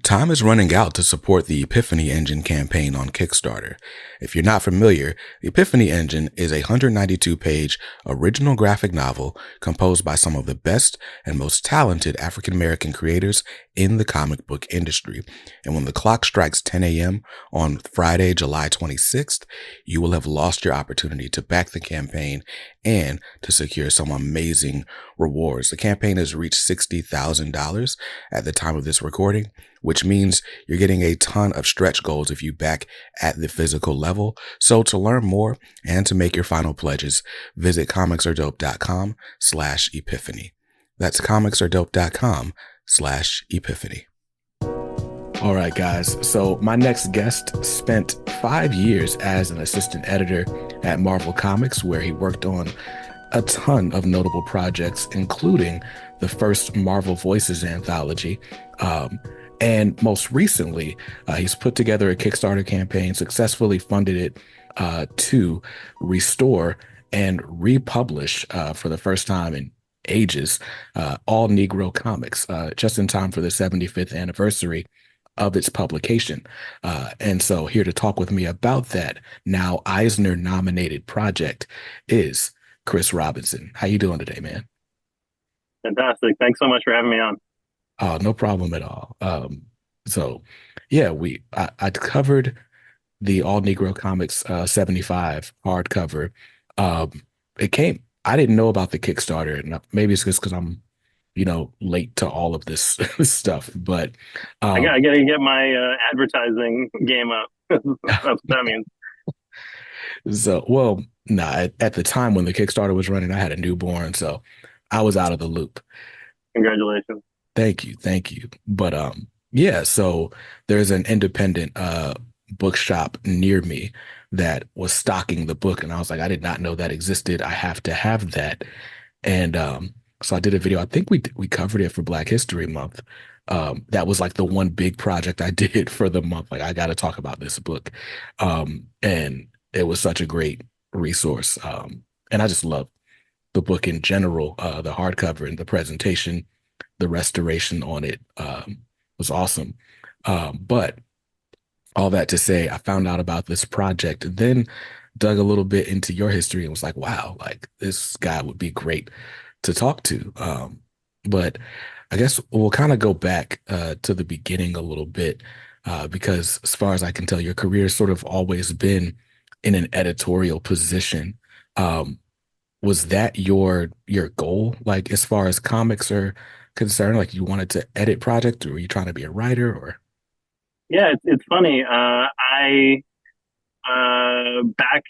Time is running out to support the Epiphany Engine campaign on Kickstarter. If you're not familiar, the Epiphany Engine is a 192-page original graphic novel composed by some of the best and most talented African American creators in the comic book industry. And when the clock strikes 10 a.m. on Friday, July 26th, you will have lost your opportunity to back the campaign and to secure some amazing rewards. The campaign has reached $60,000 at the time of this recording, which means you're getting a ton of stretch goals if you back at the physical level. So to learn more and to make your final pledges, visit comicsaredope.com/epiphany. That's comicsaredope.com/epiphany. All right, guys. So my next guest spent 5 years as an assistant editor at Marvel Comics, where he worked on a ton of notable projects, including the first Marvel Voices anthology. And most recently, he's put together a Kickstarter campaign, successfully funded it to restore and republish for the first time in ages, All-Negro Comics, just in time for the 75th anniversary of its publication. And so here to talk with me about that now Eisner nominated project is Chris Robinson. How you doing today, man? Fantastic. Thanks so much for having me on. Oh, no problem at all. So yeah, I covered the All-Negro Comics 75 hardcover. I didn't know about the Kickstarter, and maybe it's just because I'm, late to all of this stuff, but I gotta get my advertising game up. That's what that means. So, well, nah, at the time when the Kickstarter was running, I had a newborn, so I was out of the loop. Congratulations. Thank you, thank you. But yeah, so there's an independent bookshop near me that was stocking the book, and I was like, I did not know that existed. I have to have that. And so I did a video. I think we covered it for Black History Month. That was like the one big project I did for the month. Like, I got to talk about this book. And it was such a great resource. And I just love the book in general, the hardcover and the presentation, the restoration on it was awesome. But all that to say, I found out about this project, then dug a little bit into your history and was like, wow, like this guy would be great to talk to. But I guess we'll kind of go back to the beginning a little bit, because as far as I can tell, your career has sort of always been in an editorial position. Was that your goal, like as far as comics are concerned? Like you wanted to edit projects, or were you trying to be a writer, or? Yeah, it's funny. I back,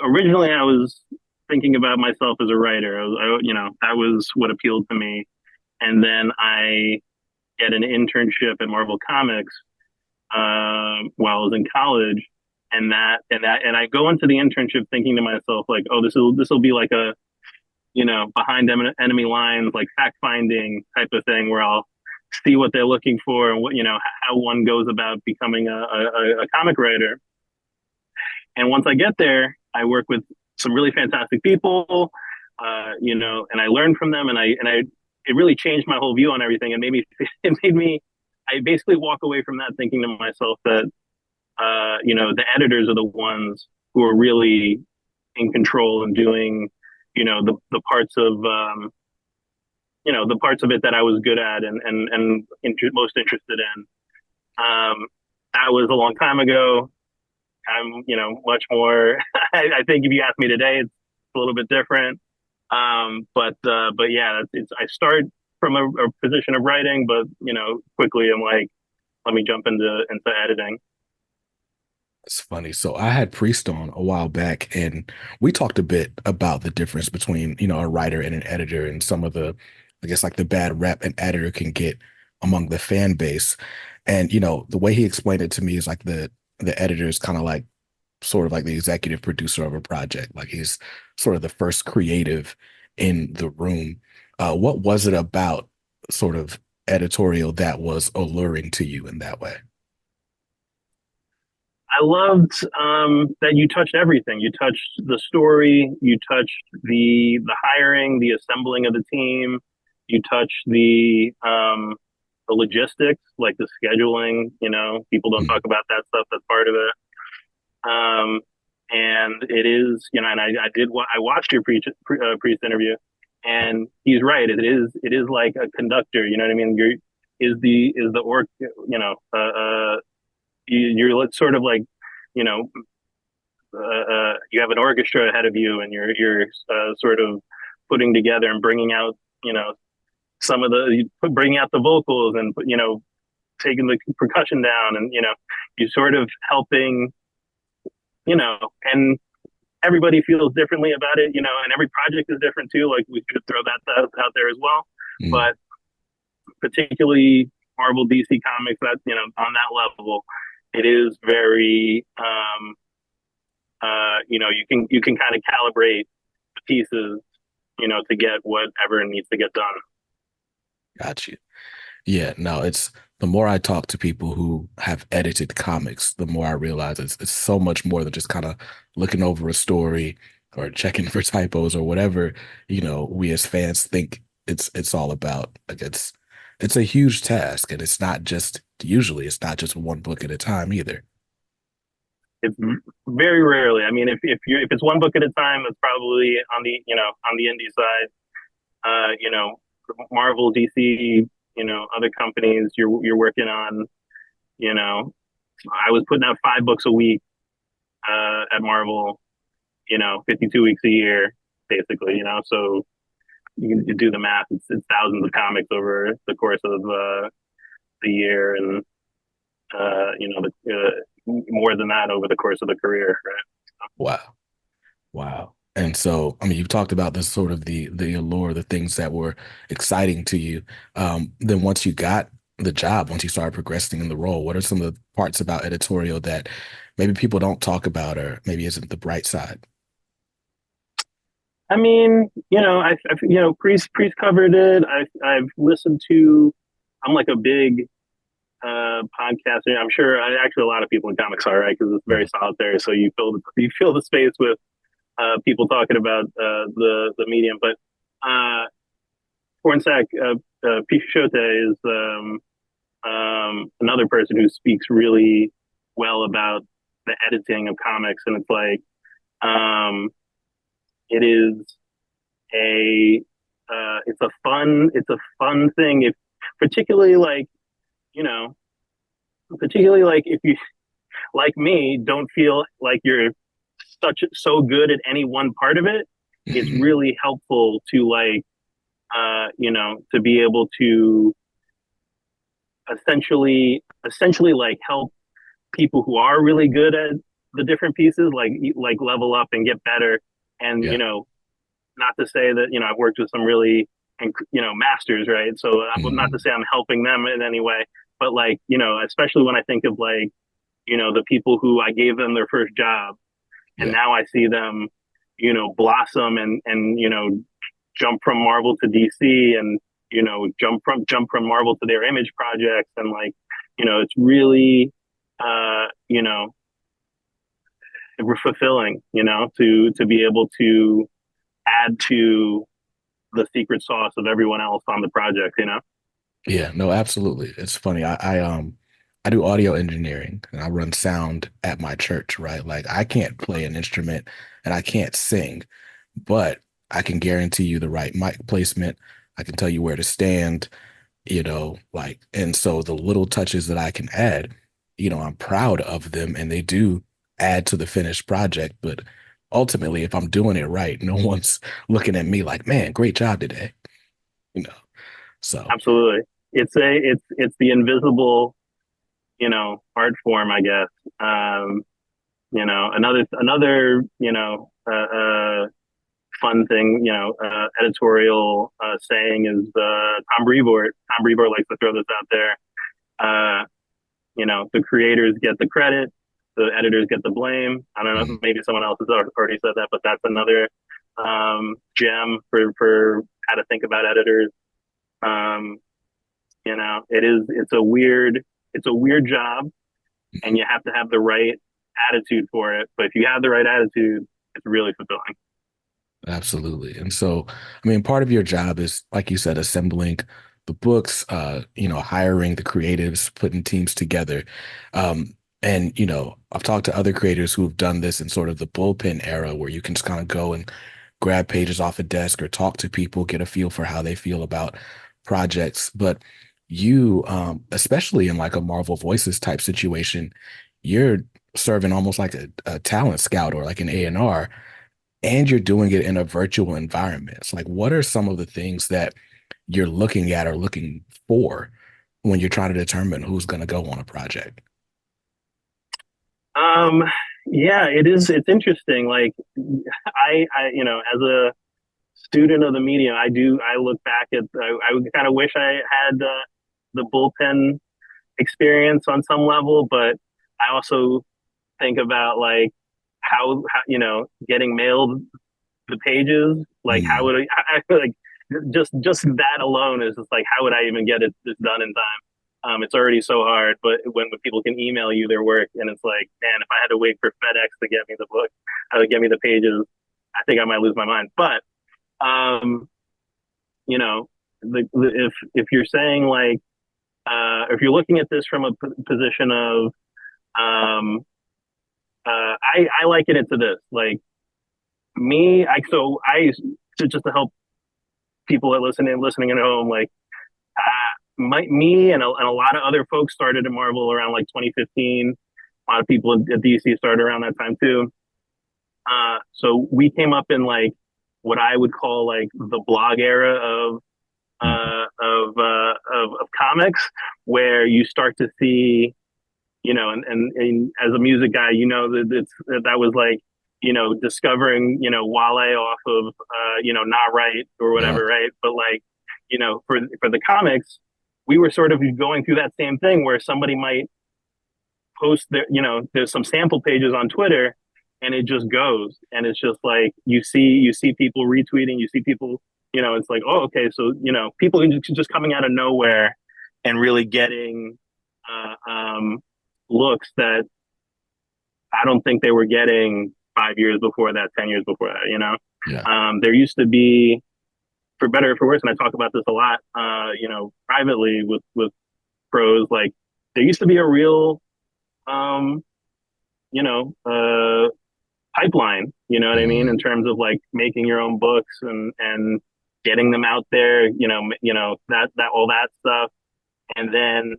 originally I was thinking about myself as a writer. That was what appealed to me. And then I get an internship at Marvel Comics while I was in college, and I go into the internship thinking to myself like, oh, this will be like a behind enemy lines, like fact finding type of thing, where I'll see what they're looking for and what how one goes about becoming a comic writer. And once I get there, I work with some really fantastic people, and I learned from them, and it really changed my whole view on everything. And I basically walk away from that thinking to myself that, the editors are the ones who are really in control and doing, the parts of, the parts of it that I was good at and most interested in. That was a long time ago. I'm, much more, I think if you ask me today, it's a little bit different. But yeah, I start from a position of writing, but, quickly I'm like, let me jump into editing. It's funny. So I had Priest on a while back, and we talked a bit about the difference between, a writer and an editor, and some of the, I guess, like the bad rep an editor can get among the fan base. And, the way he explained it to me is like the editor is kind of like sort of like the executive producer of a project. Like he's sort of the first creative in the room. What was it about sort of editorial that was alluring to you in that way? I loved that you touched everything. You touched the story, you touched the hiring, the assembling of the team, you touched the the logistics, like the scheduling. People don't Mm. talk about that stuff. That's part of it. Um, and it is, and I watched your priest interview, and he's right. It is like a conductor. You know what I mean? Is the orc, you're sort of like, you know, you have an orchestra ahead of you, and you're sort of putting together and bringing out, bringing out the vocals, and taking the percussion down, and you're sort of helping, and everybody feels differently about it, and every project is different too. Like, we should throw that out there as well. Mm. But particularly Marvel, DC Comics, that on that level, it is very, you can kind of calibrate the pieces, to get whatever needs to get done. Got you. Yeah, no, it's the more I talk to people who have edited comics, the more I realize it's so much more than just kind of looking over a story or checking for typos or whatever, we as fans think it's all about. Like, it's a huge task, and it's not just one book at a time either. It's very rarely. I mean, if it's one book at a time, that's probably on the indie side. Marvel, DC, other companies, you're working on. I was putting out 5 books a week at Marvel. 52 weeks a year, basically. So you do the math. It's thousands of comics over the course of the year, and more than that over the course of the career, right? Wow. Wow. And so, I mean, you've talked about this sort of the allure, the things that were exciting to you. Then once you got the job, once you started progressing in the role, what are some of the parts about editorial that maybe people don't talk about or maybe isn't the bright side? I mean, Priest covered it. I've listened to. I'm like a big podcaster. I'm sure actually a lot of people in comics are, right, because it's very Mhm. solitary. So you fill the space with people talking about the medium. But Pornsak Pichote is another person who speaks really well about the editing of comics, and it's like, it is a it's a fun thing, if particularly like, you know particularly like, if you, like me, don't feel like you're so good at any one part of it. It's Mhm. really helpful to, like, to be able to essentially like help people who are really good at the different pieces, like level up and get better. And Yeah. not to say that, I've worked with some really, masters, right? So not to Mhm. say I'm helping them in any way, but, like, especially when I think of, like, the people who I gave them their first job, and Yeah. now I see them, blossom, and jump from Marvel to DC, and jump from Marvel to their Image projects, and, like, it's really, uh, you know fulfilling, to be able to add to the secret sauce of everyone else on the project. Yeah, no, absolutely. It's funny. I do audio engineering and I run sound at my church, right? Like, I can't play an instrument and I can't sing, but I can guarantee you the right mic placement. I can tell you where to stand, like, and so the little touches that I can add, I'm proud of them and they do add to the finished project. But ultimately, if I'm doing it right, no one's looking at me like, man, great job today, you know. So Absolutely. It's the invisible, art form, I guess. Another, fun thing, editorial saying is, Tom Brevoort. Tom Brevoort likes to throw this out there. Uh, the creators get the credit, the editors get the blame. I don't know mm, if maybe someone else has already said that, but that's another gem for how to think about editors. Um, it's a weird job, and you have to have the right attitude for it. But if you have the right attitude, it's really fulfilling. absolutely. And so, I mean, part of your job is, like you said, assembling the books, hiring the creatives, putting teams together. And I've talked to other creators who have done this in sort of the bullpen era where you can just kind of go and grab pages off a desk or talk to people, get a feel for how they feel about projects. But you, especially in like a Marvel Voices type situation, you're serving almost like a talent scout or like an A&R, and you're doing it in a virtual environment. It's like, what are some of the things that you're looking at or looking for when you're trying to determine who's going to go on a project? Um, yeah, it is. It's interesting. Like as a student of the medium, I look back at, I kind of wish I had the bullpen experience on some level, but I also think about like how getting mailed the pages, like how Mm, would I like just that alone is just like how would I even get this done in time? It's already so hard, but when people can email you their work, and it's like, man, if I had to wait for FedEx to get me the book, get me the pages, I think I might lose my mind. But um, you know, if you're saying like, if you're looking at this from a position of, um, I liken it to this, like me, I just to help people that listening at home, like me and a lot of other folks started at Marvel around like 2015. A lot of people at DC started around that time too. So we came up in like what I would call like the blog era of comics, where you start to see, and as a music guy, that was like, discovering, Wale off of, Not Right or yeah. whatever, right? But like, for the comics, we were sort of going through that same thing where somebody might post there's some sample pages on Twitter, and it just goes, and it's just like you see people retweeting, you see people, it's like, oh, okay, so people just coming out of nowhere and really getting looks that I don't think they were getting 5 years before that, 10 years before that. Yeah. There used to be, for better or for worse, and I talk about this a lot, privately with pros. Like there used to be a real, um, you know, uh, pipeline. You know what I mean, in Mm, terms of like making your own books and getting them out there. That all that stuff, and then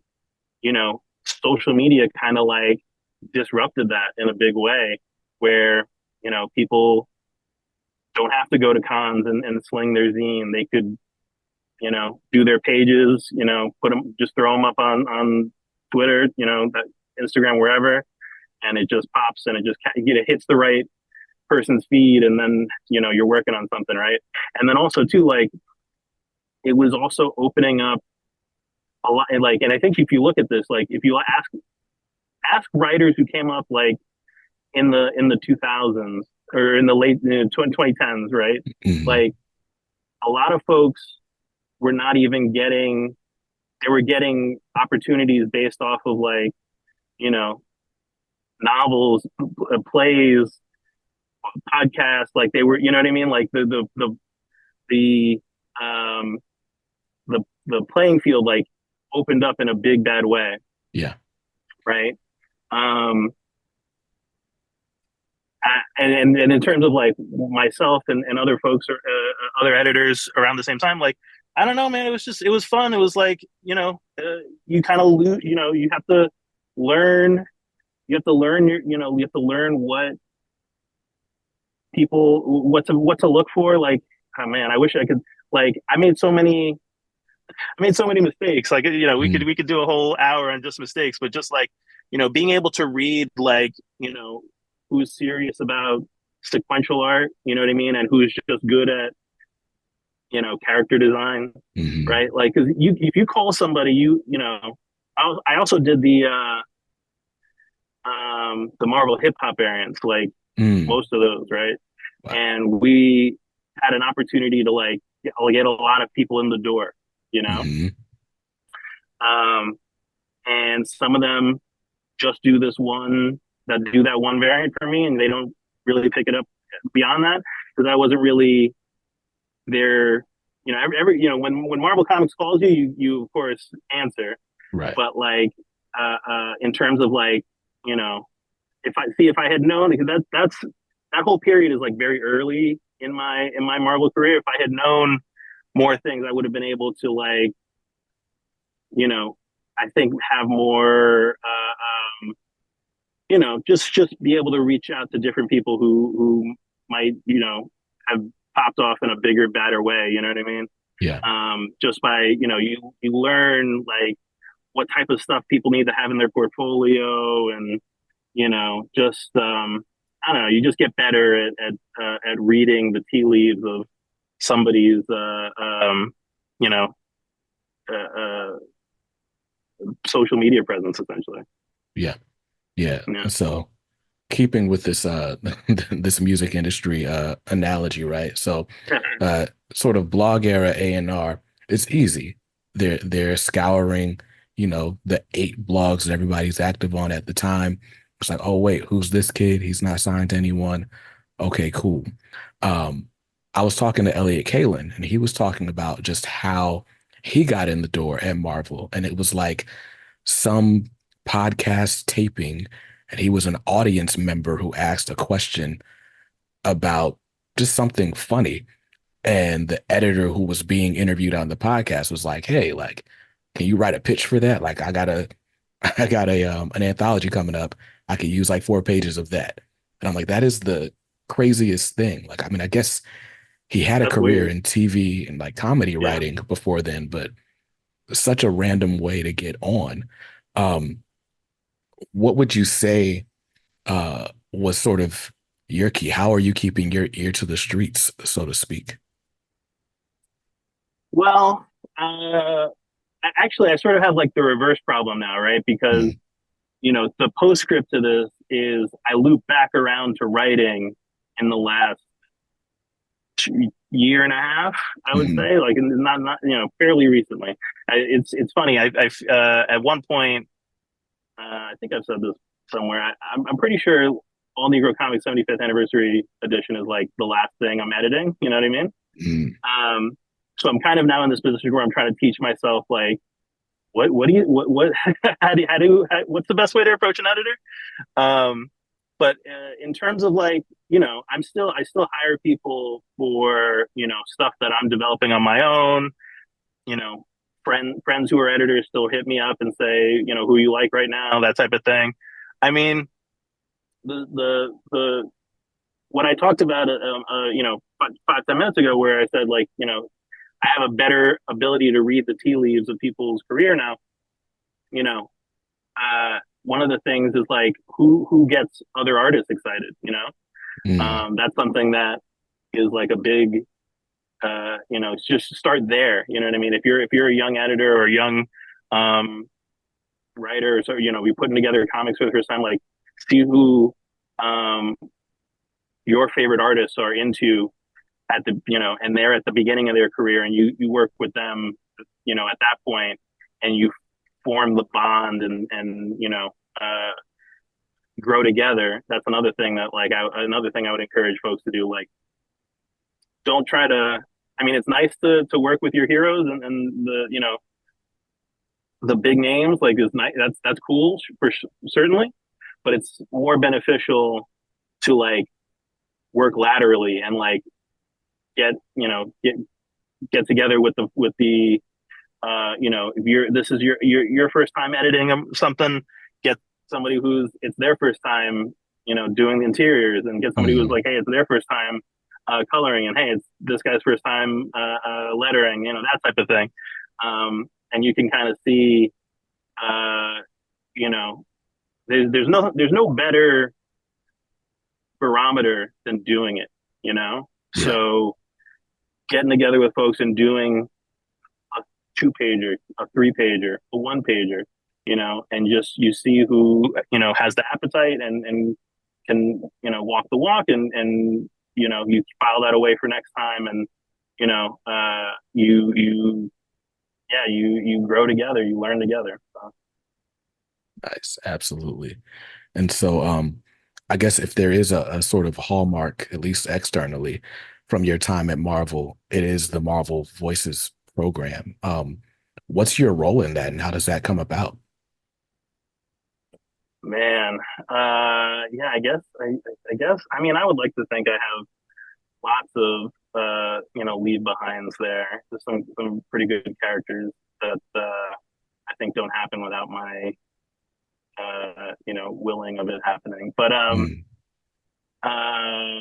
social media kind of like disrupted that in a big way, where people don't have to go to cons and sling their zine. They could do their pages, put them, just throw them up on Twitter, that Instagram, wherever, and it just pops, and it just hits the right person's feed, and then you're working on something, right? And then also too, like, it was also opening up a lot, like, and I think if you look at this, like, if you ask writers who came up like in the 2000s or in the late 2010s, right? mm, Like a lot of folks were not even getting, they were getting opportunities based off of like, you know, novels, plays, podcasts. Like they were, you know what I mean? Like the, um, the playing field like opened up in a big bad way, yeah. right? Um, and in terms of like myself and other folks or other editors around the same time, like I don't know, man, it was fun. It was like you kind of lose, you have to learn, you have to learn what to look for. Like, oh man, I wish I could. Like, I made so many mistakes. Like, Mm, we could do a whole hour on just mistakes, but just like, being able to read, like, who's serious about sequential art, you know what I mean? And who's just good at, character design, mm, right? Like, cause if you call somebody, I also did the Marvel hip hop variants, like mm, most of those, right? wow. And we had an opportunity to like get a lot of people in the door, you know? Mm, Um, and some of them just do that one variant for me, and they don't really pick it up beyond that, because I wasn't really their when Marvel Comics calls you, you of course answer. Right. But like, in terms of like, you know, if I had known, because that whole period is like very early in my Marvel career. If I had known more things, I would have been able to like, you know, I think have more, just be able to reach out to different people who might, have popped off in a bigger, badder way. You know what I mean? Yeah. Just by, you learn like what type of stuff people need to have in their portfolio, and just I don't know, you just get better at reading the tea leaves of somebody's you know uh, uh, social media presence, essentially. Yeah. Yeah. Yeah. So keeping with this this music industry analogy, right? So sort of blog era A&R, it's easy. They're scouring, the 8 blogs that everybody's active on at the time. It's like, oh wait, who's this kid? He's not signed to anyone. Okay, cool. Um, I was talking to Elliot Kalin, and he was talking about just how he got in the door at Marvel, and it was like some podcast taping, and he was an audience member who asked a question about just something funny. And the editor who was being interviewed on the podcast was like, "Hey, like, can you write a pitch for that? Like, I got a an anthology coming up. I could use like 4 pages of that." And I'm like, that is the craziest thing. Like, I mean, I guess he had a That's career weird. in TV and like comedy Yeah. writing before then, but such a random way to get on. Um, what would you say was sort of your key? How are you keeping your ear to the streets, so to speak? Well, actually, I sort of have like the reverse problem now, right? Because Mm, the postscript to this is I loop back around to writing in the last year and a half, I would mhm, say, like not fairly recently. It's funny. At one point, I think I've said this somewhere. I'm pretty sure All-Negro Comics 75th Anniversary Edition is like the last thing I'm editing. You know what I mean? mm, Um, so I'm kind of now in this position where I'm trying to teach myself like what do you what what's the best way to approach an editor? Um, but in terms of like, I still hire people for stuff that I'm developing on my own. You know, friends who are editors still hit me up and say, who you like right now, that type of thing. I mean, the what I talked about, 5 10 minutes ago, where I said like, I have a better ability to read the tea leaves of people's career now. You know, one of the things is like who gets other artists excited. mm, That's something that is like a big just start there. You know what I mean? If you're a young editor or a young um writer, so we putting together comics for the first time, like see who um your favorite artists are into at the and they're at the beginning of their career, and you work with them at that point, and you form the bond, and grow together. That's another thing that like another thing I would encourage folks to do. Like, don't try to. I mean, it's nice to work with your heroes and the big names. Like, it's nice. That's cool for certainly, but it's more beneficial to like work laterally and like get get together with the if this is your first time editing something, get somebody who's it's their first time doing the interiors, and get somebody who's mm. like, hey, it's their first time coloring, and hey, it's this guy's first time lettering, that type of thing. And you can kind of see uh you know there's no better barometer than doing it. Yeah. So getting together with folks and doing a 2 pager, a 3 pager, a 1 pager, and just you see who has the appetite and can walk the walk, and you file that away for next time, and you yeah you grow together, you learn together. So. Nice. Absolutely. And so, I guess if there is a sort of hallmark, at least externally, from your time at Marvel. It is the Marvel Voices program. What's your role in that, and how does that come about? Man, yeah, I guess, I mean, I would like to think I have lots of, leave behinds there. There's some pretty good characters that, I think don't happen without my, willing of it happening. But, Mm, uh,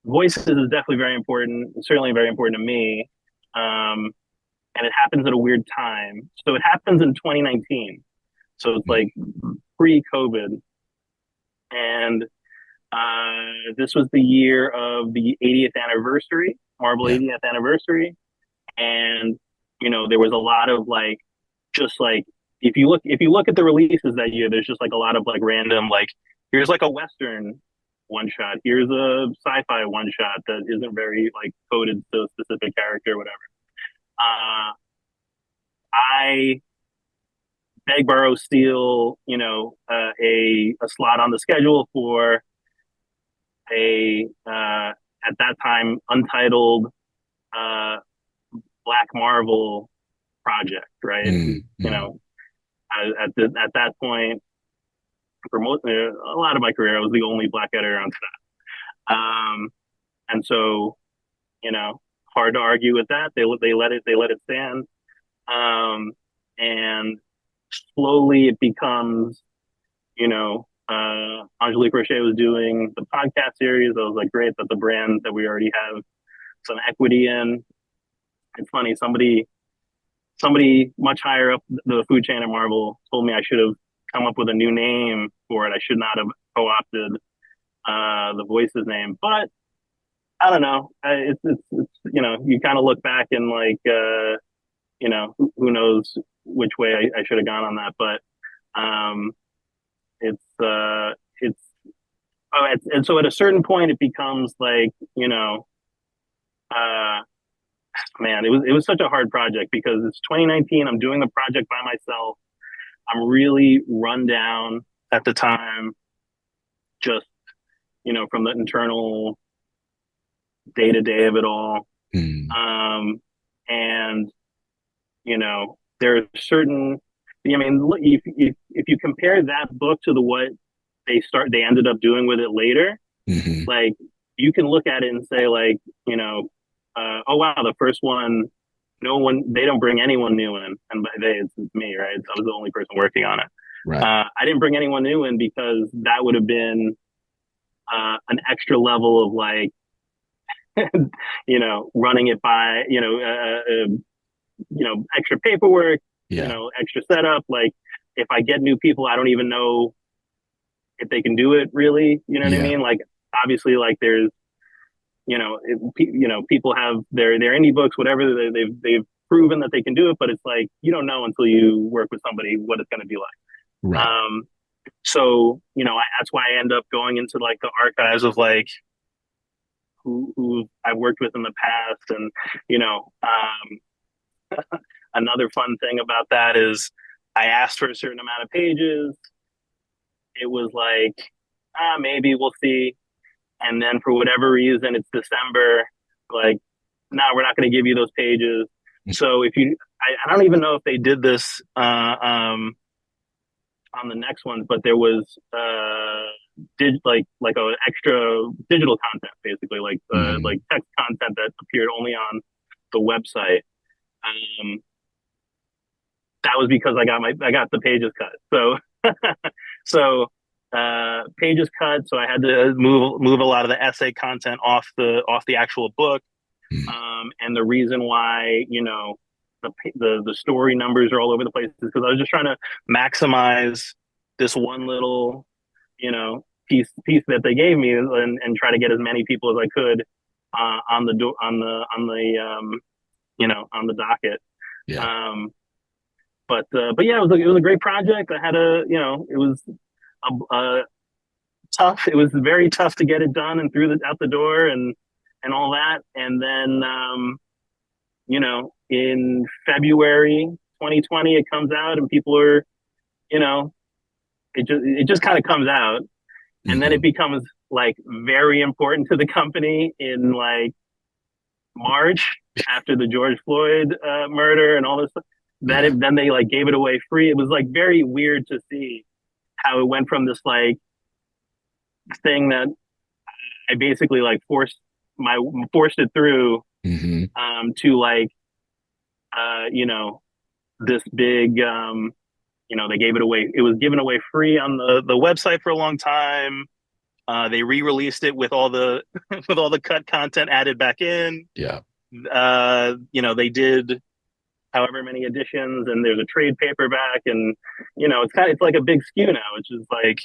voices is definitely very important, certainly very important to me. Um, and it happens at a weird time. So it happens in 2019. So it's mm, like pre-COVID. And this was the year of the 80th anniversary, Marvel yeah. 80th anniversary, and there was a lot of like, just like, if you look at the releases that year, there's just like a lot of like random, like, here's like a Western one shot, here's a sci-fi one shot that isn't very like coded to a specific character or whatever. Uh, I beg, borrow, steal, a slot on the schedule for a at that time untitled uh, Black Marvel project, right? Mm, mm, At that point, for a lot of my career, I was the only Black editor on staff, and so you know, hard to argue with that. They let it stand, and slowly it becomes, Angelique Roche was doing the podcast series. I was like, great, that's a brand that we already have some equity in. It's funny, somebody much higher up the food chain at Marvel told me I should have come up with a new name for it. I should not have co-opted the Voices name. But I don't know. It's you kind of look back and like who knows which way I should have gone on that. But um, it's and so at a certain point it becomes like uh, man, it was such a hard project because it's 2019. I'm doing the project by myself. I'm really run down at the time, just from the internal day to day of it all. mm, Um, and there are certain. I mean, if you compare that book to what they ended up doing with it later, mhm. like you can look at it and say like, oh wow, the first one, no one, they don't bring anyone new in, and by they it's me, right? So I was the only person working on it. Right. I didn't bring anyone new in because that would have been an extra level of like, running it by, extra paperwork, Yeah. extra setup. Like if I get new people, I don't even know if they can do it really. You know what I Yeah. mean? Like obviously, like there's, people have their indie books, whatever they've proven that they can do it, but it's like you don't know until you work with somebody what it's going to be like. Right. So that's why I end up going into like the archives of like who I've worked with in the past, and another fun thing about that is I asked for a certain amount of pages. It was like, maybe we'll see. And then for whatever reason, it's December. Like, no, we're not going to give you those pages. So if I don't even know if they did this on the next one, but there was like a extra digital content, basically Mhm. like text content that appeared only on the website. Um, that was because I got the pages cut. So so pages cut. So I had to move a lot of the essay content off the actual book. Mm. And the reason why the story numbers are all over the place is because I was just trying to maximize this one little piece that they gave me, and try to get as many people as I could on the on the docket. Yeah. Um, but yeah, it was a great project. I had it was a tough. It was very tough to get it done and through out the door and all that. And then in February 2020, it comes out and people are, you know, it just kind of comes out, and then it Mhm. becomes like very important to the company in like March after the George Floyd murder and all this stuff. Yeah. Then they like gave it away free. It was like very weird to see how it went from this like thing that I basically like forced it through Hmm. to like you know, this big they gave it away. It was given away free on the website for a long time. They re-released it with all the with all the cut content added back in. Yeah. They did however many editions, and there's a trade paperback, and it's like a big skew now, which is like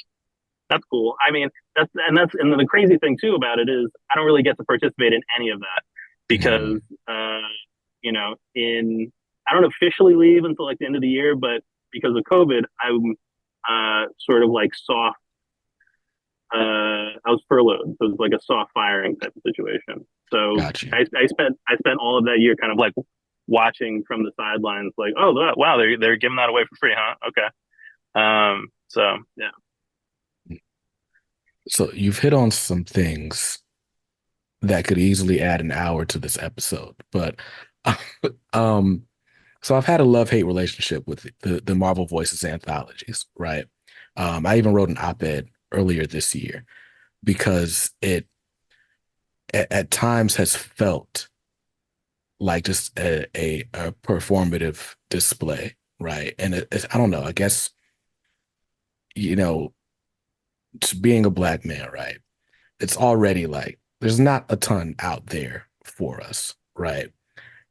that's cool. I mean, and then the crazy thing too about it is I don't really get to participate in any of that because Hmm. in I don't officially leave until like the end of the year, but because of COVID, I'm sort of like soft. I was furloughed, so it was like a soft firing type of situation. So Got you. I spent all of that year kind of like watching from the sidelines, like, oh wow, they're giving that away for free, huh? Okay. So yeah. So you've hit on some things that could easily add an hour to this episode, but um, so I've had a love-hate relationship with the Marvel Voices anthologies, right? I even wrote an op-ed earlier this year because it at times has felt like just a performative display, right? And I don't know, I guess, you know, just being a black man, right? It's already like there's not a ton out there for us, right?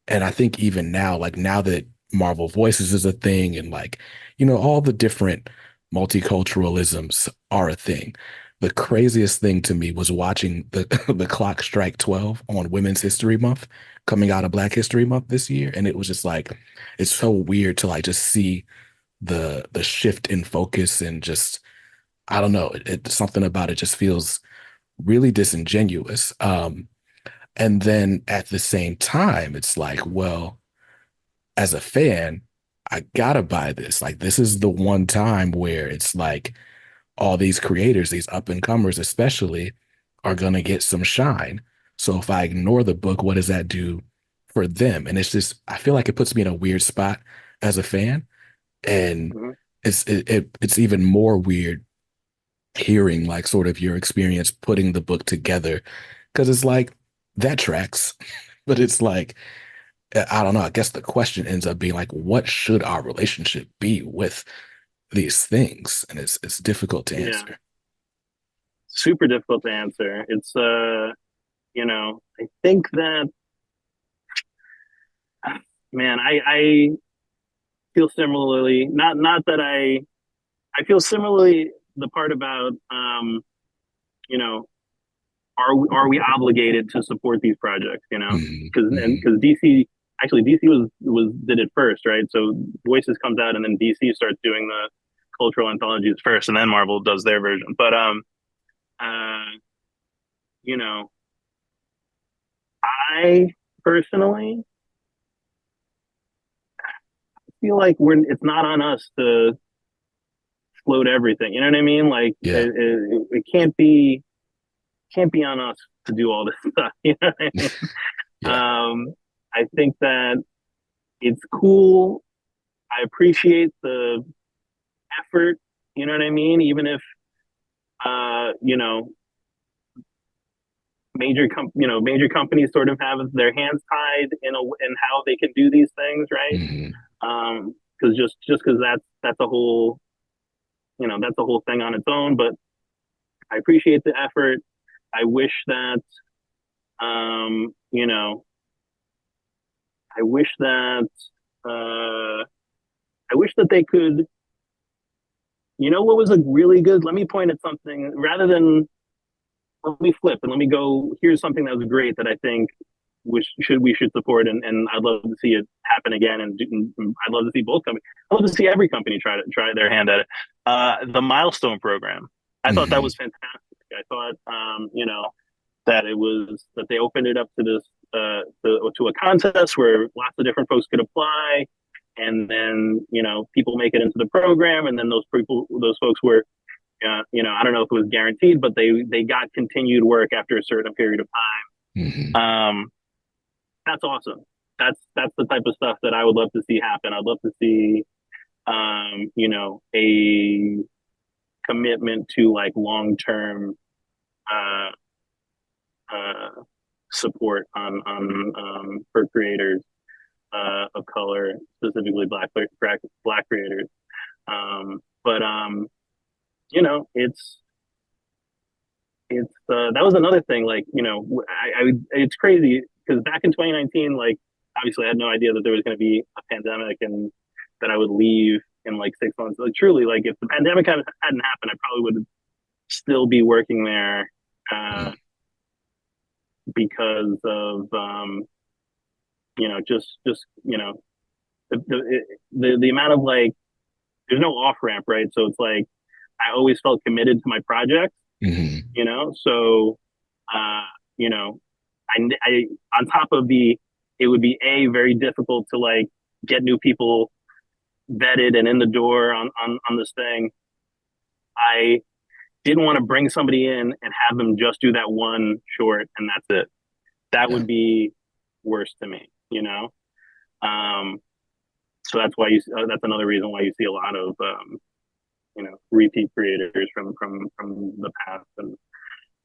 And I think even now, like now that Marvel Voices is a thing and like, all the different multiculturalisms are a thing. The craziest thing to me was watching the the clock strike 12 on Women's History Month coming out of Black History Month this year. And it was just like it's so weird to like just see the shift in focus and just I don't know, something about it just feels really disingenuous. And then at the same time, it's like, well, as a fan, I gotta buy this. Like, this is the one time where it's like all these creators, these up and comers especially, are gonna get some shine. So if I ignore the book, what does that do for them? And it's just, I feel like it puts me in a weird spot as a fan. And Mhm. it's even more weird hearing like sort of your experience putting the book together because it's like that tracks, but it's like I don't know. I guess the question ends up being like, what should our relationship be with these things? And it's difficult to Yeah, answer. super difficult to answer. It's I think that man, I feel similarly. Not that I feel similarly the part about you know, are we obligated to support these projects? Hmm. Hmm. Because DC was did it first, right? So Voices comes out and then DC starts doing the cultural anthologies first, and then Marvel does their version. But uh, you know, I personally feel like it's not on us to float everything. You know what I mean? Like Yeah. it can't be on us to do all this stuff. You know what I mean? Yeah. I think that it's cool. I appreciate the effort. You know what I mean? Even if uh, you know major companies sort of have their hands tied in how they can do these things, right? Hmm. Because just because that's a whole that's a whole thing on its own. But I appreciate the effort. I wish that um, you know I wish that uh, I wish that they could. What was a really good? Let me point at something rather than let me flip and let me go. Here's something that was great that I think we should support, and I'd love to see it happen again. And I'd love to see both companies. I'd love to see every company try their hand at it. The milestone program, I thought that Hmm. was fantastic. I thought that it was that they opened it up to this to a contest where lots of different folks could apply, and then people make it into the program, and then those folks were I don't know if it was guaranteed, but they got continued work after a certain period of Hmm. time. that's awesome. That's the type of stuff that I would love to see happen. I'd love to see, a commitment to like long term uh, uh, support on for creators of color, specifically black creators. But it's that was another thing. Like it's crazy because back in 2019, like obviously I had no idea that there was going to be a pandemic and that I would leave in like 6 months. Like truly, like if the pandemic hadn't happened, I probably would still be working there uh, Mm. because of just the amount of like there's no off ramp, right? So it's like I always felt committed to my project, Hmm. so uh, you know, I on top of it would be a very difficult to like get new people vetted and in the door on this thing. I didn't want to bring somebody in and have them just do that one short and that's it. That Yeah. would be worse to me, you know. Um, so that's why that's another reason why you see a lot of repeat creators from the past and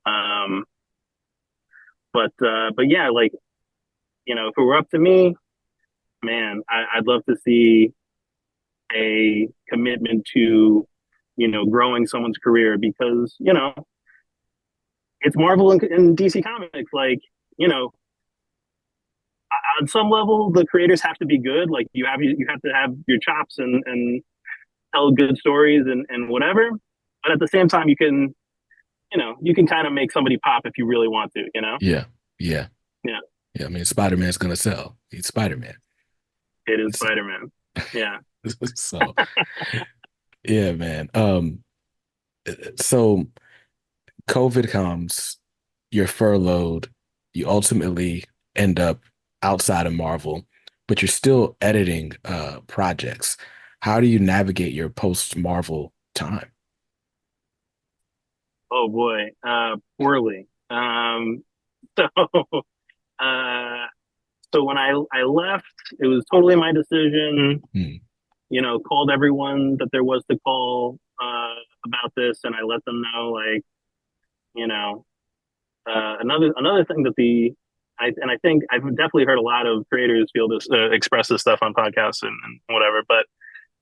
um but yeah, like if it were up to me, man, I'd love to see a commitment to growing someone's career because it's Marvel and DC Comics. Like you know, on some level, the creators have to be good. Like you have to have your chops and tell good stories and whatever. But at the same time, you can kind of make somebody pop if you really want to. Yeah. Yeah. Yeah, Yeah. I mean, Spider-Man's gonna sell. He's Spider-Man. it is So, Spider Man. Yeah. so yeah, man. So COVID comes, you're furloughed, you ultimately end up outside of Marvel, but you're still editing projects. How do you navigate your post-Marvel time? Oh boy, poorly. So uh, so when I left, it was totally my decision. Hmm. Called everyone that there was to call about this, and I let them know like you know another thing that I think I've definitely heard a lot of creators feel this express this stuff on podcasts and whatever, but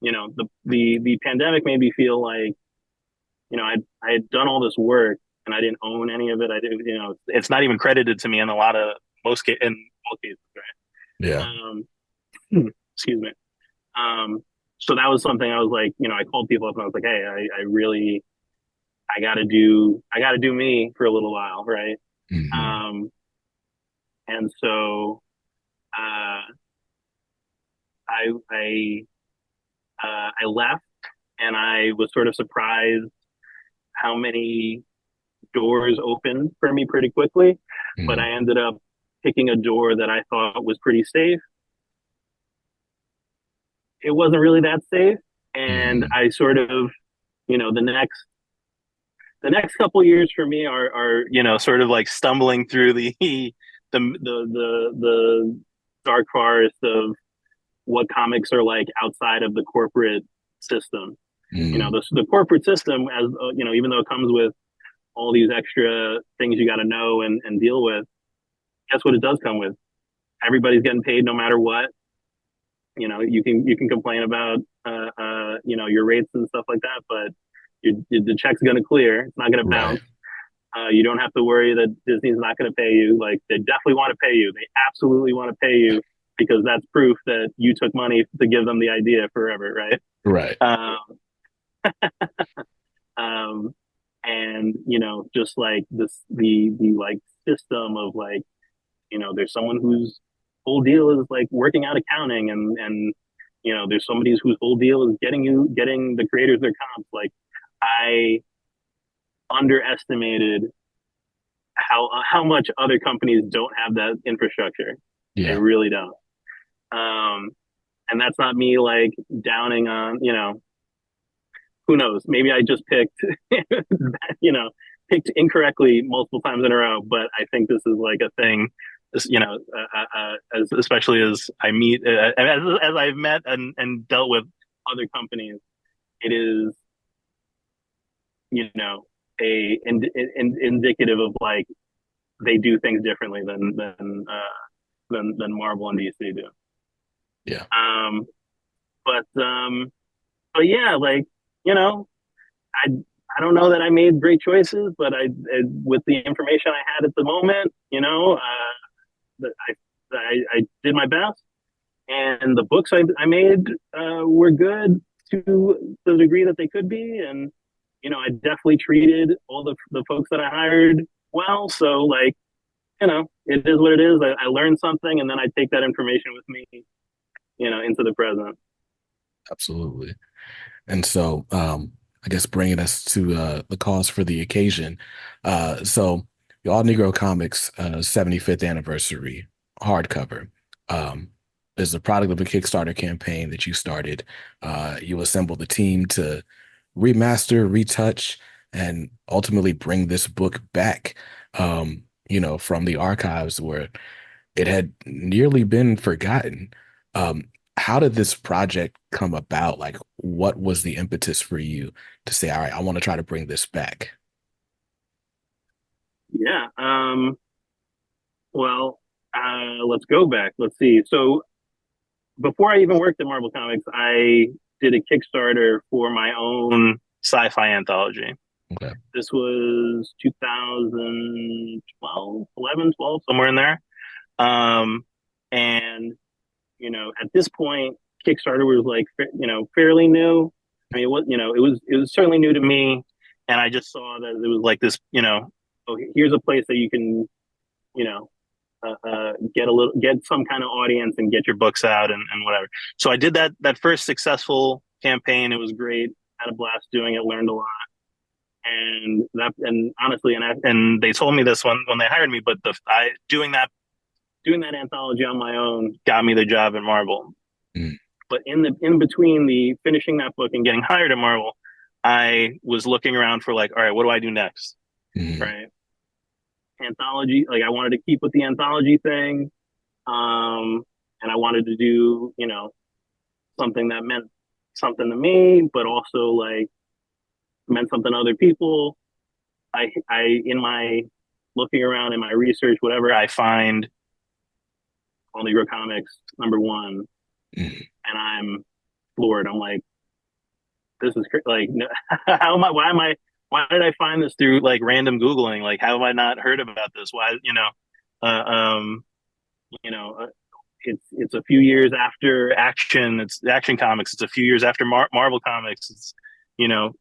the pandemic made me feel like I had done all this work and I didn't own any of it. I didn't, it's not even credited to me in a lot of in most cases, Yeah. right? Excuse me. Um, so that was something I was like, I called people up and I was like, hey, I really, I got to do me for a little while, right? Hmm. Um, and so uh, I left and I was sort of surprised how many doors opened for me pretty quickly, but Hmm. I ended up picking a door that I thought was pretty safe. It wasn't really that safe, and Hmm. I sort of, you know, the next couple years for me are sort of like stumbling through the dark forest of what comics are like outside of the corporate system. Hmm. The corporate system, as even though it comes with all these extra things you got to know and deal with, guess what it does come with? Everybody's getting paid no matter what. You can complain about your rates and stuff like that, but the check's going to clear. It's not going to Right. bounce. You don't have to worry that Disney's not going to pay you. Like they definitely want to pay you. They absolutely want to pay you because that's proof that you took money to give them the idea forever, right? Right. Um, and just like the like system of like there's someone whose whole deal is like working out accounting and there's somebody whose whole deal is getting the creators their comps. Like I underestimated how much other companies don't have that infrastructure. They Yeah. really don't. Um, and that's not me like downing on who knows, maybe I just picked you know picked incorrectly multiple times in a row, but I think this is like a thing especially as I meet, as I've met and dealt with other companies, it is, you know, indicative of like they do things differently than Marvel and DC do. Yeah. Um, but yeah, like, you know, I I don't know that I made great choices, but with the information I had at the moment, I did my best, and the books I made were good to the degree that they could be, and I definitely treated all the folks that I hired well. So like, it is what it is. I learned something, and then I take that information with me, into the present. Absolutely. And so, I guess bringing us to the cause for the occasion. So, the All-Negro Comics 75th anniversary hardcover is the product of a Kickstarter campaign that you started. You assembled the team to remaster, retouch, and ultimately bring this book back, from the archives where it had nearly been forgotten. How did this project come about? Like, what was the impetus for you to say, all right, I want to try to bring this back? Yeah. Well, let's go back. Let's see. So before I even worked at Marvel Comics, I did a Kickstarter for my own sci-fi anthology. Okay. This was 2012, 11, 12, somewhere in there. And at this point, Kickstarter was like, fairly new. I mean, it was certainly new to me, and I just saw that it was like this, oh, here's a place that you can, you know, get some kind of audience and get your books out and whatever. So I did that first successful campaign. It was great. Had a blast doing it. Learned a lot. And honestly, and they told me this when they hired me, but doing that anthology on my own got me the job at Marvel. Mm. But in between the finishing that book and getting hired at Marvel, I was looking around for like, all right, what do I do next? Mm. Right. Anthology, like I wanted to keep with the anthology thing. And I wanted to do, something that meant something to me, but also like meant something to other people. In my looking around in my research, whatever, I find All-Negro Comics #1, Mm. and I'm floored. I'm like, this is like, how am I? Why am I? Why did I find this through like random Googling? Like, how have I not heard about this? Why, uh, um, you know, uh, it's a few years after Action. It's Action Comics. It's a few years after Marvel Comics. It's 10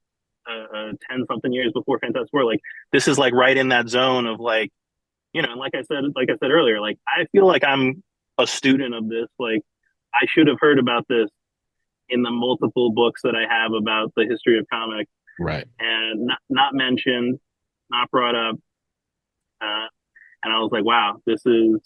something years before Fantastic Four. Like, this is like right in that zone of like, and like I said earlier, like I feel like I'm a student of this. Like, I should have heard about this in the multiple books that I have about the history of comics, Right. and not mentioned, not brought up. And I was like, wow, this is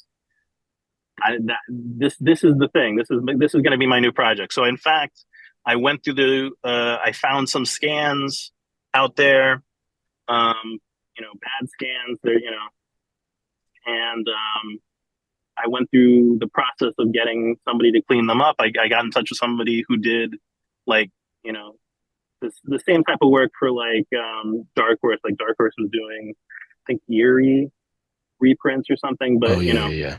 the thing. This is going to be my new project. So in fact, I went through I found some scans out there, bad scans there, and I went through the process of getting somebody to clean them up. I got in touch with somebody who did like, the same type of work for like Dark Horse. Like Dark Horse was doing, I think, Eerie reprints or something. Oh But yeah, yeah, yeah.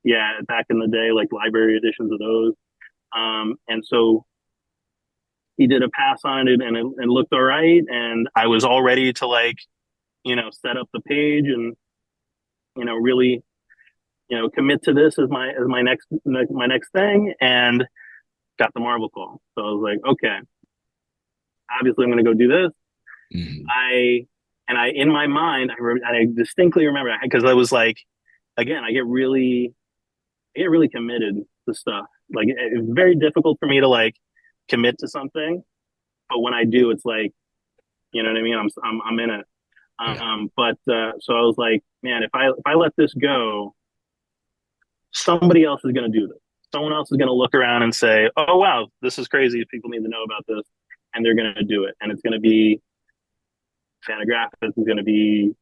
yeah, back in the day, like library editions of those. And so he did a pass on it, and it looked all right. And I was all ready to like, set up the page and really commit to this as my next thing. And got the Marvel call. So I was like, okay, obviously I'm going to go do this. Mm. I in my mind, I distinctly remember, because I was like, again, I get really committed to stuff. Like, it's very difficult for me to like commit to something, but when I do, it's like, you know what I mean. I'm in it. Yeah. But so I was like, man, if I let this go, somebody else is going to do this. Someone else is going to look around and say, oh wow, this is crazy. People need to know about this, and they're going to do it. And it's going to be Fantagraphics. It's going to be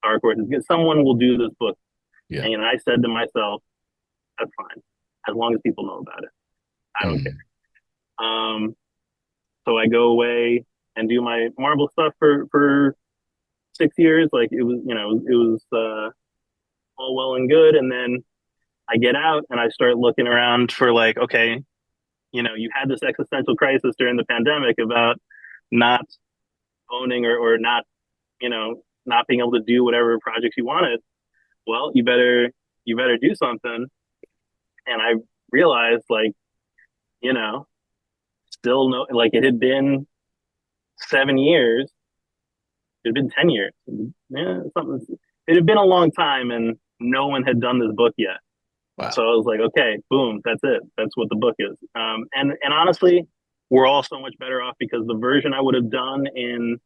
Dark Horse. Someone will do this book, Yeah. And I said to myself, that's fine, as long as people know about it. I don't Mm. care. So I go away and do my Marvel stuff for 6 years. Like it was, it was all well and good. And then I get out and I start looking around for like, okay, you had this existential crisis during the pandemic about not owning or not, not being able to do whatever projects you wanted. Well, you better do something. And I realized like, you know, still no, like it had been 7 years, it had been 10 years. Yeah, something. It had been a long time and no one had done this book yet. Wow. So I was like, okay, boom, that's it. That's what the book is. And honestly, we're all so much better off because the version I would have done in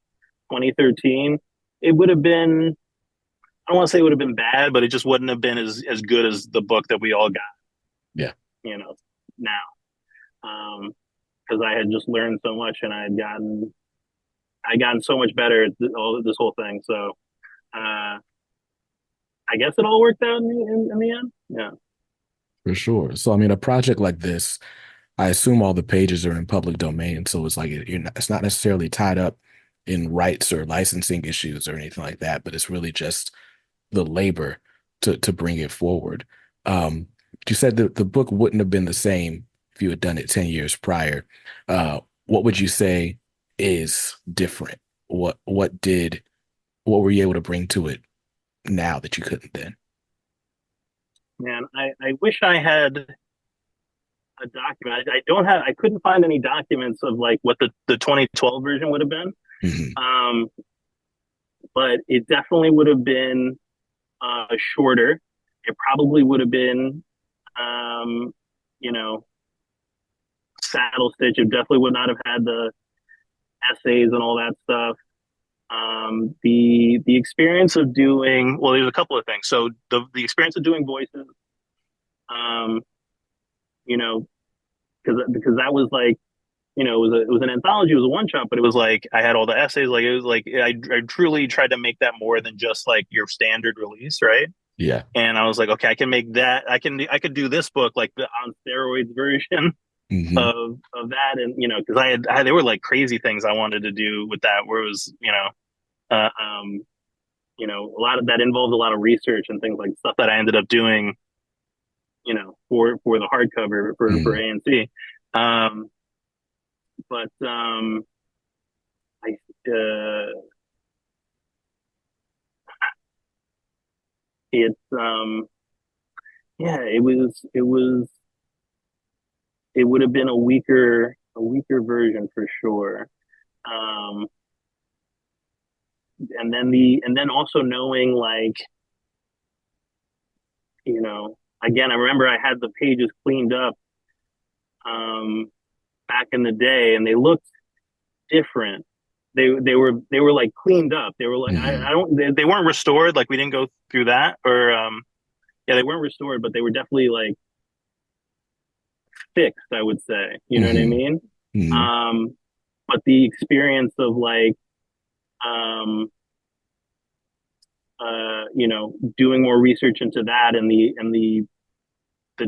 2013, it would have been, I don't want to say it would have been bad, but it just wouldn't have been as good as the book that we all got, Yeah, you know, now. Because I had just learned so much and I gotten so much better at all this whole thing. So I guess it all worked out in the end. Yeah. for sure. So, I mean, a project like this, I assume all the pages are in public domain, so it's like it's not necessarily tied up in rights or licensing issues or anything like that, but it's really just the labor to bring it forward. Um, you said that the book wouldn't have been the same if you had done it 10 years prior. What would you say is different? What were you able to bring to it now that you couldn't then? Man, I wish I had a document. I couldn't find any documents of like what the 2012 version would have been. Hmm. Um, but it definitely would have been shorter. It probably would have been, um, you know, saddle stitch. It definitely would not have had the essays and all that stuff. The experience of doing, well, there's a couple of things. So the experience of doing voices, um, you know, because that was like, it was an anthology, it was a one shot, but it was like I had all the essays. Like it was like I truly tried to make that more than just like your standard release, right? Yeah. And I was like, okay, I can make that. I could do this book like the on steroids version Hmm. of that, and because there were like crazy things I wanted to do with that, where it was uh, um, a lot of that involved a lot of research and things like stuff that I ended up doing, for the hardcover for Hmm. ANC. Um, but I it's yeah, it would have been a weaker version for sure. Um, and then also knowing like, again, I remember I had the pages cleaned up um back in the day and they looked different. They were like cleaned up. They were like I Hmm. don't they weren't restored, like we didn't go through that, or yeah, they weren't restored, but they were definitely like fixed, I would say. You know what I Hmm. mean? Hmm. Um but the experience of like um doing more research into that and the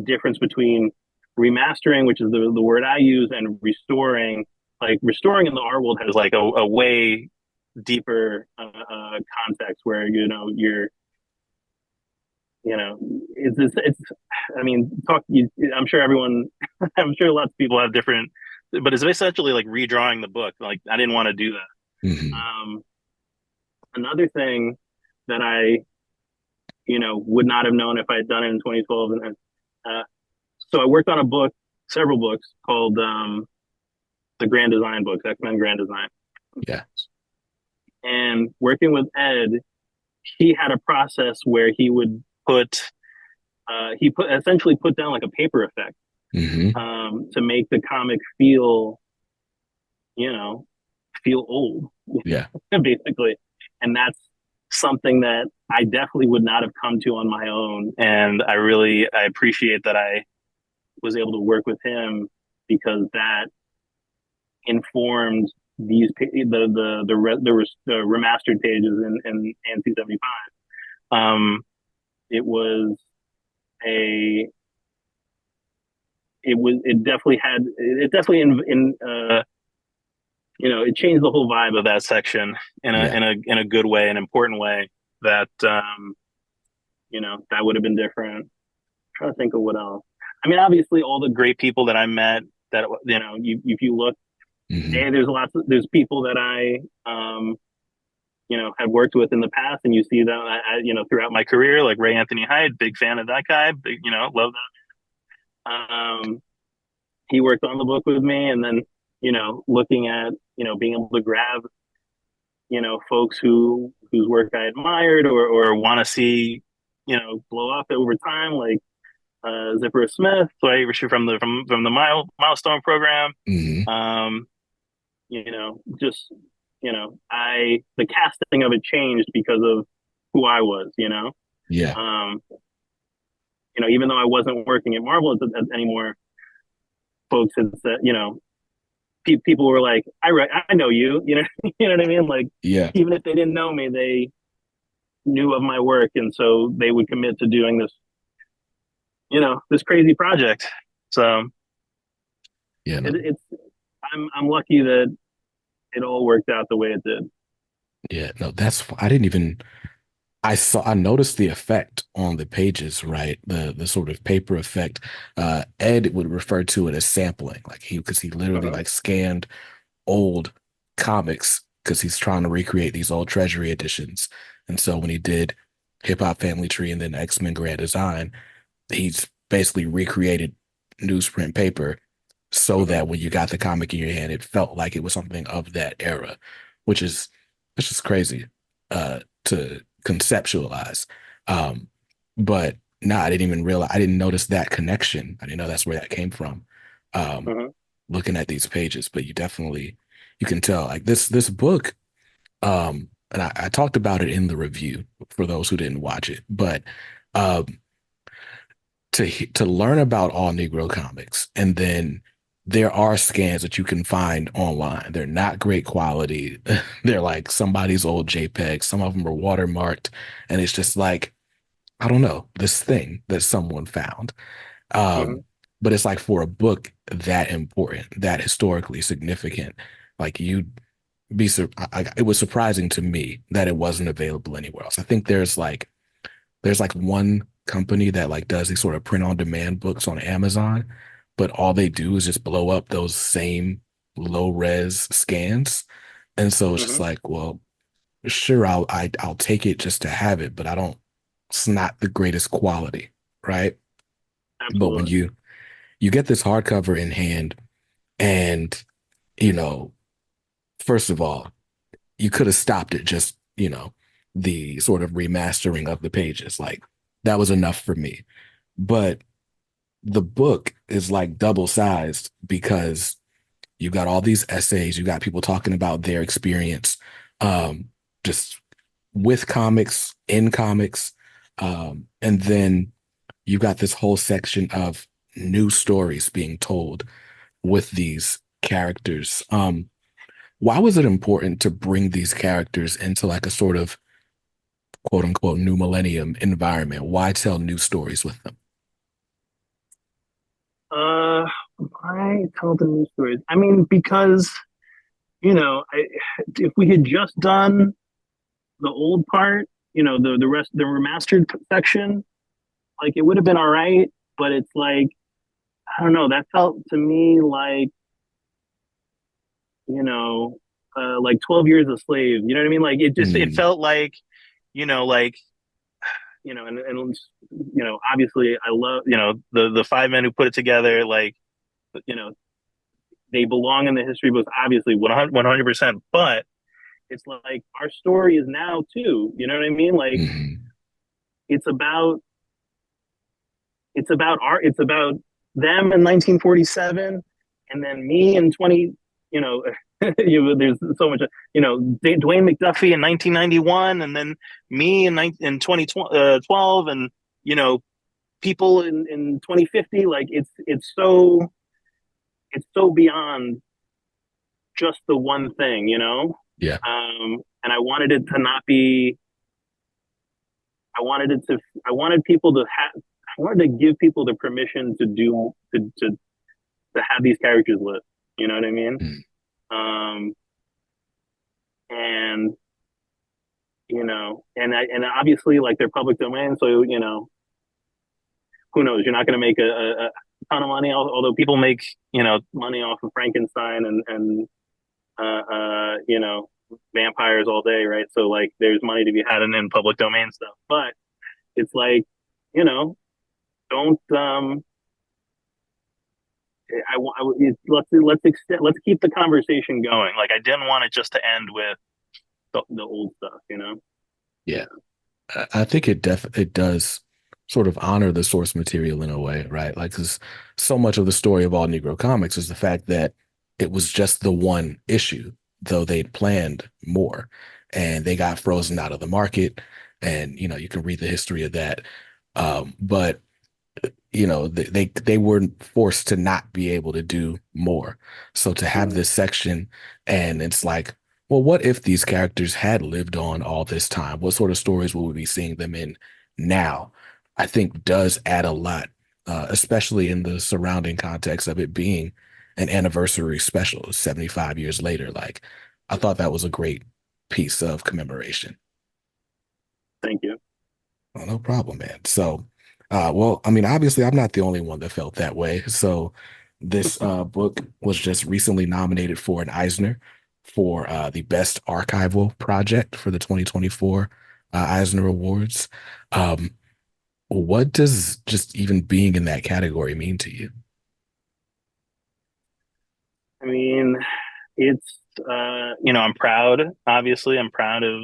difference between remastering, which is the word I use, and restoring. Like restoring in the art world has like a way deeper context where it's I mean I'm sure everyone I'm sure lots of people have different, but it's essentially like redrawing the book. Like I didn't want to do that. Hmm. Another thing that I would not have known if I had done it in 2012. And so I worked on several books called the Grand Design books, X-Men Grand Design. Yeah. And working with Ed, he had a process where he essentially put down like a paper effect Hmm. to make the comic you know, feel old, Yeah. basically. And that's something that I definitely would not have come to on my own. And I appreciate that I was able to work with him because that informed the remastered pages in NC 75. Um, it was a it definitely had it definitely in it changed the whole vibe of that section in a Yeah. in a good way, an important way that that would have been different. I'm trying to think of what else. I mean, obviously, all the great people that I met. That if you look, Hmm. hey, there's people that I had worked with in the past, and you see that throughout my career, like Ray Anthony Hyde, big fan of that guy, big love that. He worked on the book with me, and then looking at being able to grab folks whose work I admired or want to see blow up over time, like Zipper Smith, right, from the milestone program. Hmm. Um, just I the casting of it changed because of who I was. Yeah. Um, even though I wasn't working at Marvel anymore, folks had said, people were like, I know you, you know what I mean? Like, Yeah. even if they didn't know me, they knew of my work, and so they would commit to doing this, this crazy project. So Yeah. No. it's I'm lucky that it all worked out the way it did. Yeah. No, I didn't even, I noticed the effect on the pages, right? The sort of paper effect. Ed would refer to it as sampling, like because he literally Uh-huh. like scanned old comics because he's trying to recreate these old Treasury editions. And so when he did Hip Hop Family Tree and then X-Men Grand Design, he's basically recreated newsprint paper so Uh-huh. that when you got the comic in your hand, it felt like it was something of that era, which is it's just crazy to conceptualize. But no, I didn't even realize I didn't notice that connection. I didn't know that's where that came from. Um, Uh-huh. looking at these pages, but you can tell like this book, and I talked about it in the review for those who didn't watch it, but um to learn about All-Negro Comics, and then there are scans that you can find online. They're not great quality. They're like somebody's old JPEG. Some of them are watermarked, and it's just like I don't know, this thing that someone found. Uh-huh. Um, but it's like for a book that important, that historically significant, like you'd it was surprising to me that it wasn't available anywhere else. I think there's like one company that like does these sort of print on demand books on Amazon, but all they do is just blow up those same low res scans. And so it's just Uh-huh. like, well, sure, I'll take it just to have it, but I don't, it's not the greatest quality, right? But when Absolutely. you get this hardcover in hand and, you know, first of all, you could have stopped it just, the sort of remastering of the pages. Like that was enough for me. But the book is like double sized because you got all these essays, you got people talking about their experience, um, just with comics, in comics, and then you got this whole section of new stories being told with these characters. Why was it important to bring these characters into like a sort of quote unquote new millennium environment? Why tell new stories with them? Uh, I tell the news stories. I mean, because if we had just done the old part, the rest, the remastered section, like it would have been all right. But it's like I don't know. That felt to me like like 12 Years a Slave. You know what I mean? Like it Mm, felt like like and obviously I love the five men who put it together. Like you know they belong in the history books, obviously 100%. But it's like our story is now too. You know what I mean? Like mm, it's about art. It's about them in 1947, and then me in 20. You know, there's so much. Dwayne McDuffie in 1991, and then me in 2012, and people in 2050. Like it's so beyond just the one thing. yeah. And I wanted it to not be I wanted people to have, I wanted to give people the permission to to have these characters live. You know what I mean? Mm. Um, and and obviously like they're public domain, so who knows? You're not going to make a ton of money, although people make money off of Frankenstein and vampires all day, right? So like there's money to be had in public domain stuff, but it's like you know don't let's keep the conversation going. Like I didn't want it just to end with the old stuff, you know. Yeah. I think it does sort of honor the source material in a way, right? Like, because so much of the story of All-Negro Comics is the fact that it was just the one issue, though they'd planned more, and they got frozen out of the market. And you can read the history of that. But they weren't forced to not be able to do more. So to have Mm-hmm. this section, and it's like, well, what if these characters had lived on all this time? What sort of stories will we be seeing them in now? I think does add a lot, especially in the surrounding context of it being an anniversary special 75 years later. Like, I thought that was a great piece of commemoration. Thank you. Oh, no problem, man. So, well, I mean, obviously, I'm not the only one that felt that way. So, this book was just recently nominated for an Eisner for the best archival project for the 2024 Eisner Awards. Um, what does just even being in that category mean to you? I mean, it's I'm proud. Obviously, I'm proud of.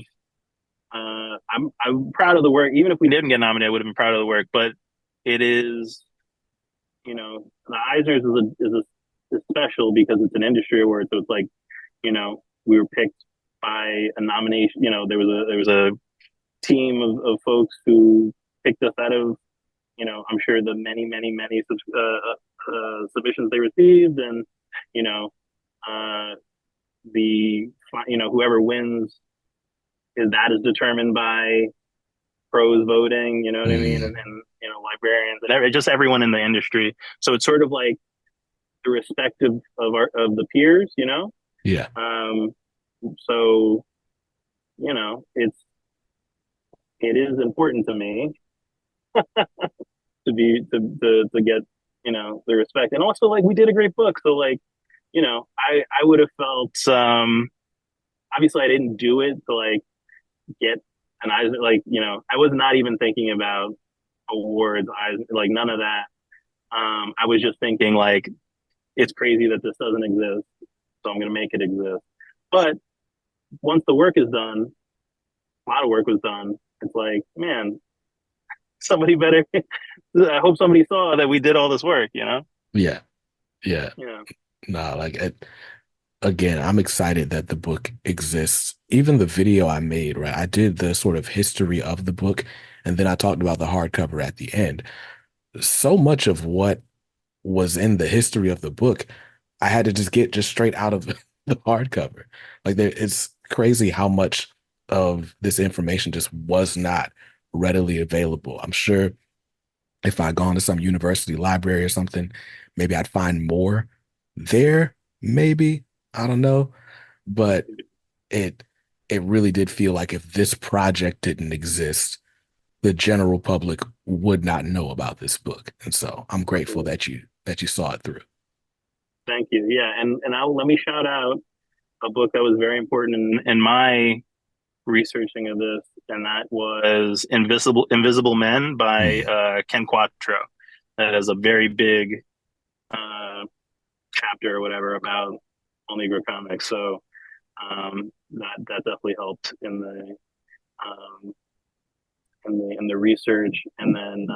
I'm proud of the work. Even if we didn't get nominated, I would have been proud of the work. But it is, the Eisner's is special because it's an industry award. So it's like, we were picked by a nomination. There was a team of folks who picked us out of, I'm sure the many submissions they received, and you know, uh, whoever wins is determined by pros voting. You know what I mean, Mm, and librarians and just everyone in the industry. So it's sort of like the respect of the peers. yeah, Um, so it is important to me to get the respect, and also like we did a great book, so like I would have felt obviously I didn't do it to like get an Eisner, like I was not even thinking about awards, like none of that. I was just thinking like it's crazy that this doesn't exist, so I'm gonna make it exist. But once the work is done, a lot of work was done. It's like, man, somebody better. I hope somebody saw that we did all this work. yeah, yeah. Yeah. No, like again, I'm excited that the book exists. Even the video I made, right? I did the sort of history of the book, and then I talked about the hardcover at the end. So much of what was in the history of the book, I had to just get just straight out of the hardcover. Like it's crazy how much of this information just was not readily available. I'm sure if I'd gone to some university library or something, maybe I'd find more there, maybe. I don't know. But it it really did feel like if this project didn't exist, the general public would not know about this book. And so I'm grateful that you saw it through. Thank you. Yeah, and I'll let me shout out a book that was very important in my researching of this, and that was Invisible Men by Mm, Ken Quattro. That is a very big uh, chapter or whatever about All-Negro Comics. So that definitely helped um, in the research, and then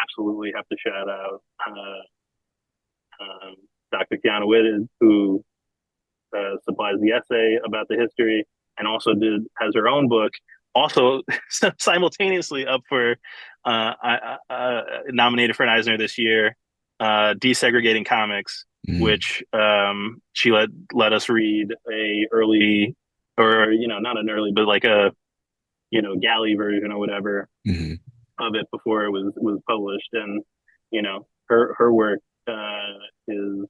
absolutely have to shout out Dr. Kiana Witt, who supplies the essay about the history, and also has her own book, also simultaneously up for nominated for an Eisner this year, Desegregating Comics, mm, which she let us read a early, or not an early, but like galley version or whatever Hmm. of it before it was published. And her work is,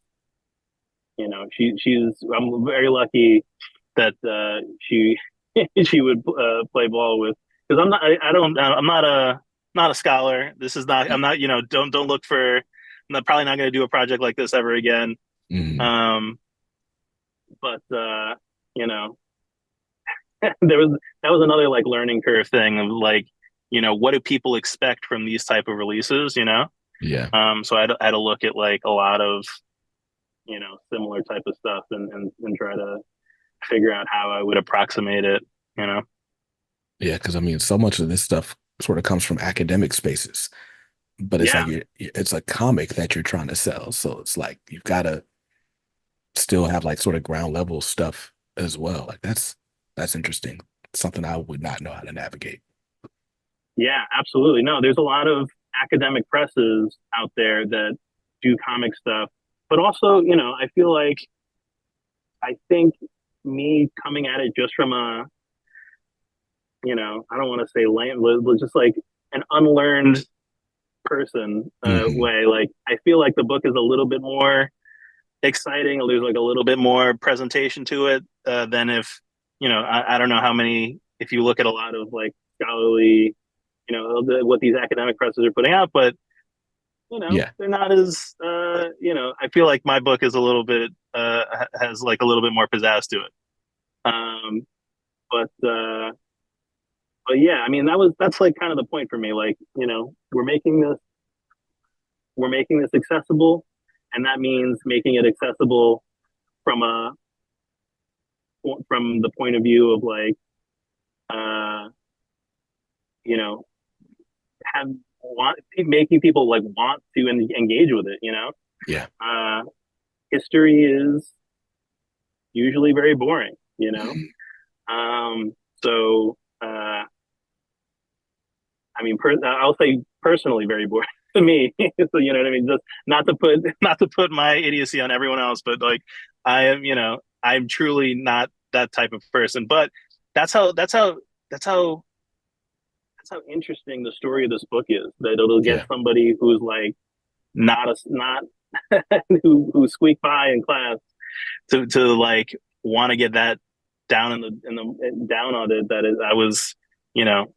she's I'm very lucky that she she would play ball with, because I'm not a scholar. This is not I'm not don't look for, I'm probably not going to do a project like this ever again. Hmm. Um, but you know there was that was another like learning curve thing of like, what do people expect from these type of releases. Yeah. So I had to look at like a lot of similar type of stuff, and try to figure out how I would approximate it you know Yeah. Because I mean, so much of this stuff sort of comes from academic spaces, but it's yeah, like it's a comic that you're trying to sell. So it's like you've got to still have like sort of ground level stuff as well. Like that's interesting. Something I would not know how to navigate. yeah, absolutely. No, there's a lot of academic presses out there that do comic stuff, but also, I feel like, I think me coming at it just from a, I don't want to say lame, but just like an unlearned person Hmm. way. Like, I feel like the book is a little bit more exciting. There's like a little bit more presentation to it than if, I don't know how many, if you look at a lot of like scholarly, what these academic presses are putting out, but Yeah. they're not as, I feel like my book is a little bit, has like a little bit more pizzazz to it. Um, but, yeah, I mean, that's like kind of the point for me. Like, we're making this accessible, and that means making it accessible from from the point of view of like, uh, you know, have want making people like want to engage with it. Yeah. Uh, history is usually very boring. Mhm. Um, so, I mean, I'll say personally very boring to me. So you know what I mean. Just not to put my idiocy on everyone else, but like I am, I'm truly not that type of person. But that's how that's how that's how that's how interesting the story of this book is. That it'll get Yeah. somebody who's like not who squeak by in class to like want to get that down down on it. That is, I was, you know,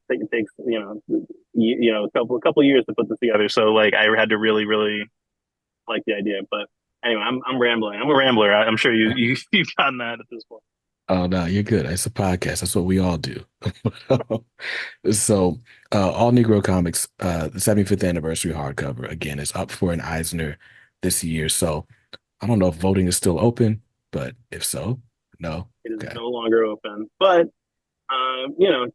it takes a couple years to put this together. So like I had to really really like the idea. But anyway, I'm rambling. I'm a rambler. I'm sure you've gotten that at this point. Oh no, you're good. It's a podcast. That's what we all do. So, All-Negro Comics, the 75th anniversary hardcover again is up for an Eisner this year. So, I don't know if voting is still open, but if so, no. It is Okay. no longer open, but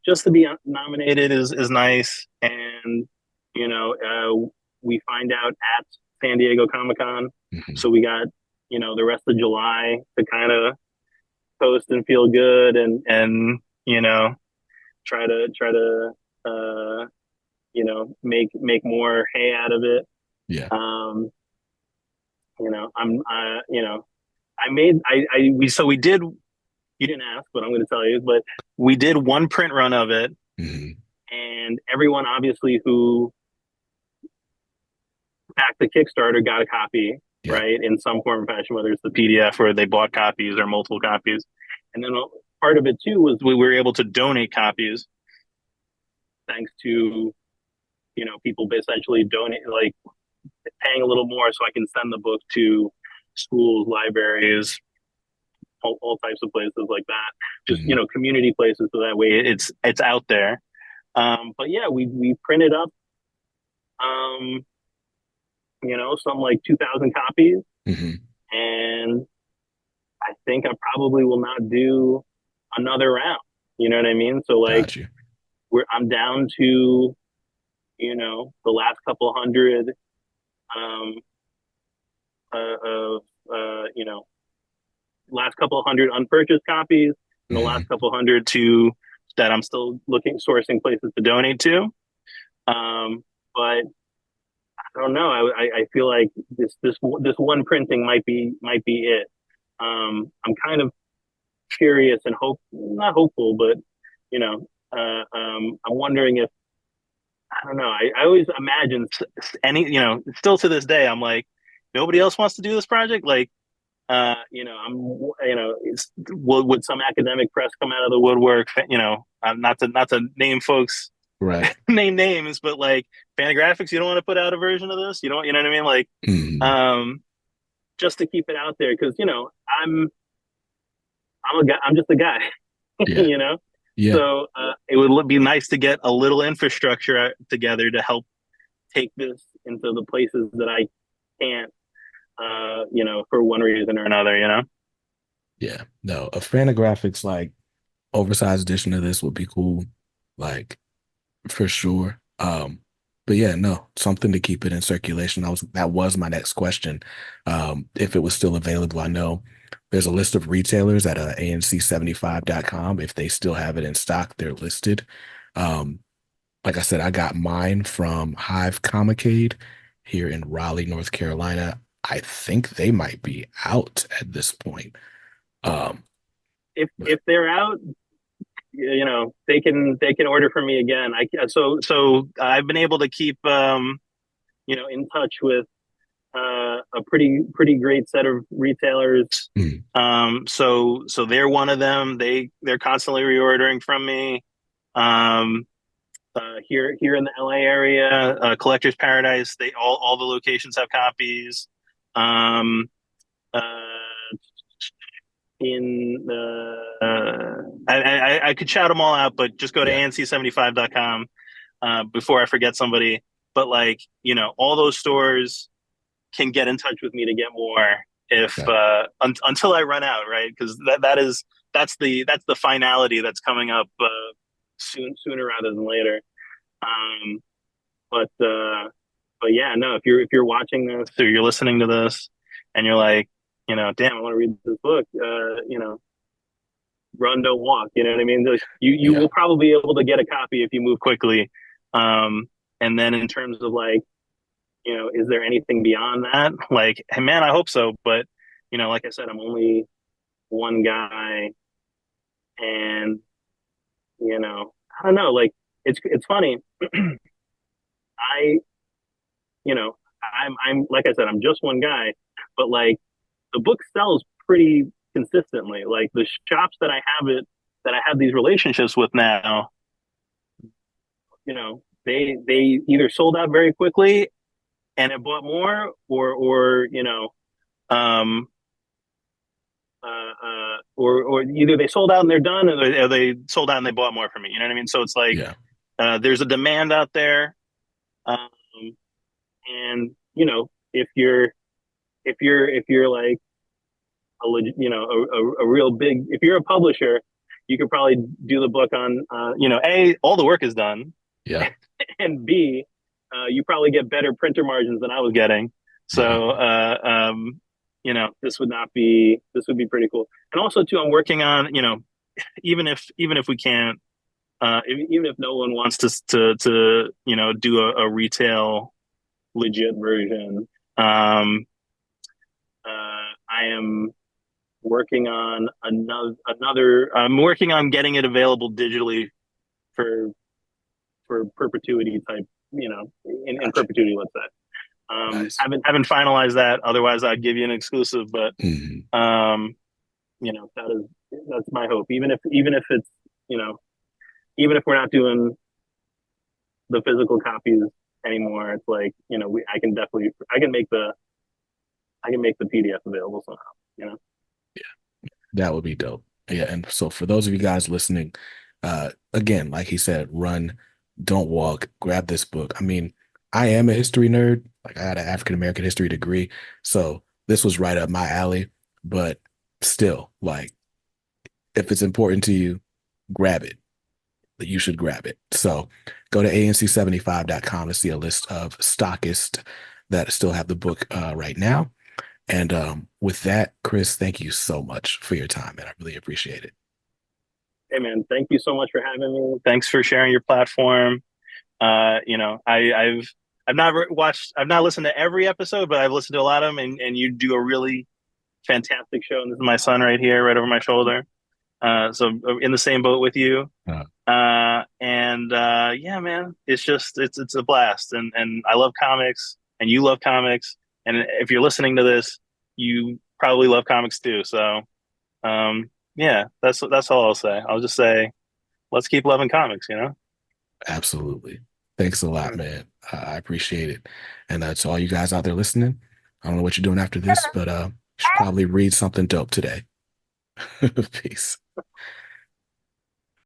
just to be nominated is nice. And we find out at San Diego Comic-Con, Hmm. so we got the rest of July to kind of post and feel good, and try to make more hay out of it. Yeah. I'm I made I we so we did, you didn't ask, but I'm going to tell you. But we did one print run of it, Hmm. and everyone obviously who backed the Kickstarter got a copy, Yeah. right, in some form or fashion, whether it's the PDF or they bought copies or multiple copies. And then part of it too was we were able to donate copies, thanks to people essentially donate, like paying a little more so I can send the book to schools, libraries, all types of places like that. Just Hmm. community places, so that way it's out there. But yeah, we printed up um, some like 2,000 copies, Hmm. and I think I probably will not do another round. You know what I mean? So like Got you. I'm down to the last couple hundred um, of last couple hundred unpurchased copies, and the last Hmm. couple hundred to that I'm still sourcing places to donate to. But I don't know. I feel like this one printing might be it. I'm kind of curious and not hopeful, but I'm wondering if I don't know. I always imagine any, still to this day, I'm like, nobody else wants to do this project. Like, I'm, would some academic press come out of the woodwork? Not to name folks, Right. name names, but like Fantagraphics, you don't want to put out a version of this. You don't, you know what I mean? Like, Mhm. um, just to keep it out there because I'm a guy. I'm just a guy, Yeah. you know. Yeah. So it would be nice to get a little infrastructure together to help take this into the places that I can't, for one reason or another, Yeah. No, a Fantagraphics like oversized edition of this would be cool. Like for sure. But yeah, no, something to keep it in circulation. That was my next question. If it was still available, I know there's a list of retailers at anc75.com. If they still have it in stock, they're listed. Um, like I said, I got mine from Hive Comicade here in Raleigh, North Carolina. I think they might be out at this point. Um, but if they're out, they can order from me again. So I've been able to keep in touch with a pretty great set of retailers. mm, So they're one of them. They're constantly reordering from me. Um, here in the LA area, Collector's Paradise. They all the locations have copies. Um, uh, in the I could shout them all out, but just go to yeah, anc75.com before I forget somebody. But like all those stores can get in touch with me to get more if okay, until I run out, right? Because that's the finality that's coming up sooner rather than later. Um, but yeah, no, if you're watching this or you're listening to this and you're like, damn, I want to read this book, run, don't walk. You know what I mean? You yeah, will probably be able to get a copy if you move quickly. Um, and then in terms of like, is there anything beyond that? Like, hey, man, I hope so. But like I said, I'm only one guy, and I don't know. Like, it's funny. I I'm like I said, I'm just one guy, but like the book sells pretty consistently. Like the shops that I have these relationships with now, they either sold out very quickly and it bought more, or um, or either they sold out and they're done, or they sold out and they bought more from me. You know what I mean? So it's like yeah, there's a demand out there, um, and if you're like a real big, if you're a publisher, you could probably do the book on a all the work is done, yeah. and b you probably get better printer margins than I was getting. So Mhm. this would be pretty cool. And also too, I'm working on even if we can't even if no one wants to do a retail legit version, um I am working on another I'm working on getting it available digitally for perpetuity type, in Gotcha. perpetuity, let's say. Nice. Haven't finalized that. Otherwise, I'd give you an exclusive. But Mhm. um, that's my hope. Even if it's you know even if we're not doing the physical copies anymore, it's like I can make the PDF available somehow. You know. That would be dope. Yeah, and so for those of you guys listening, again, like he said, run, don't walk, grab this book. I mean, I am a history nerd. Like I had an African American history degree, so this was right up my alley. But still, like if it's important to you, grab it. You should grab it. So go to anc75.com to see a list of stockists that still have the book right now. And with that, Chris, thank you so much for your time, and I really appreciate it. Hey man, thank you so much for having me. Thanks for sharing your platform. I've not listened to every episode, but I've listened to a lot of them, and you do a really fantastic show. And this is my son right here, right over my shoulder. So in the same boat with you. Uh, And yeah, man, it's a blast, and I love comics, and you love comics, and if you're listening to this, you probably love comics too. So yeah, that's all I'll say. I'll just say let's keep loving comics, you know? Absolutely. Thanks a lot, Mm. man. I appreciate it. And to all you guys out there listening, I don't know what you're doing after this, but you should probably read something dope today. Peace.